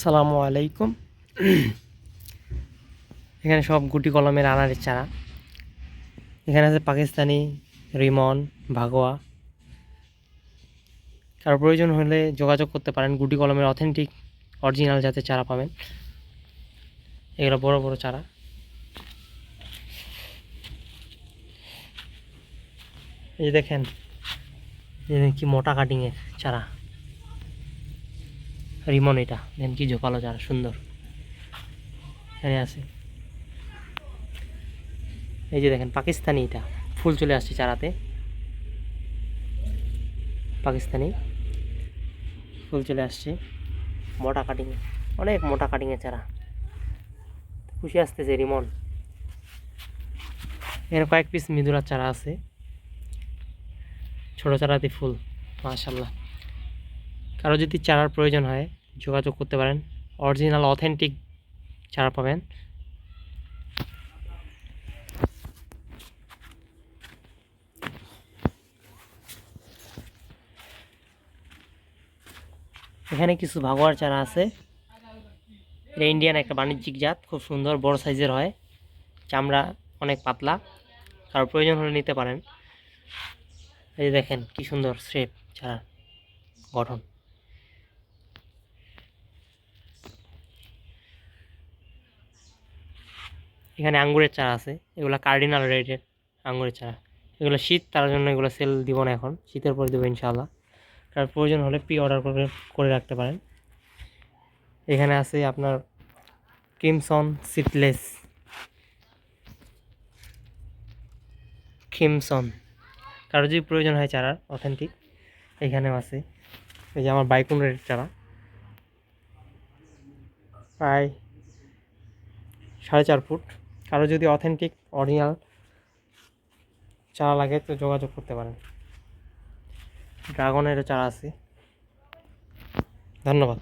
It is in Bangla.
আসসালামু আলাইকুম। এখানে সব গুটি কলমের আনারের চারা। এখানে আছে পাকিস্তানি, রিমন, ভাগোয়া। কারো প্রয়োজন হলে যোগাযোগ করতে পারেন। গুটি কলমের অথেন্টিক অরিজিনাল জাতের চারা পাবেন। এগুলো বড় বড় চারা। এই যে দেখেন, কি মোটা কাটিংয়ের চারা। রিমন, এটা দেখেন কি ঝোপালো চারা, সুন্দর। এখানে আছে, এই যে দেখেন পাকিস্তানি, এটা ফুল চলে আসছে চারাতে। পাকিস্তানি ফুল চলে আসছে, মোটা কাটিংয়ে, অনেক মোটা কাটিংয়ের চারা। খুশি আসতেছে রিমন। এখানে কয়েক পিস মিদুরার চারা আছে, ছোট চারাতে ফুল, মাশাল্লাহ। কারো যদি চারার প্রয়োজন হয় যোগাযোগ করতে পারেন। অরিজিনাল অথেন্টিক চারা পাবেন। এখানে কিছু ভাগোয়ার চারা আছে। এটা ইন্ডিয়ান একটা বাণিজ্যিক জাত, খুব সুন্দর, বড় সাইজের হয়, চামড়া অনেক পাতলা। কারো প্রয়োজন হলে নিতে পারেন। এই দেখেন কি সুন্দর শেপ চারা গঠন। এখানে আঙ্গুরের চারা আছে, এগুলো কার্ডিনাল রেডের আঙ্গুরের চারা। এগুলো শীত, তার জন্য এগুলো সেল দিব না, এখন শীতের পরে দেবো ইনশাআল্লাহ। কার প্রয়োজন হলে প্রি অর্ডার করে রাখতে পারেন। এখানে আছে আপনার ক্রিমসন সিডলেস, ক্রিমসন। কারো যদি প্রয়োজন হয় চারার অথেন্টিক, এখানেও আছে। এই যে আমার বাইকুনের চারা, প্রায় 4.5 ফুট। কারো যদি অথেন্টিক অরিজিনাল চারা লাগে তো যোগাযোগ করতে পারেন। ড্রাগনেরও চারা আছে। ধন্যবাদ।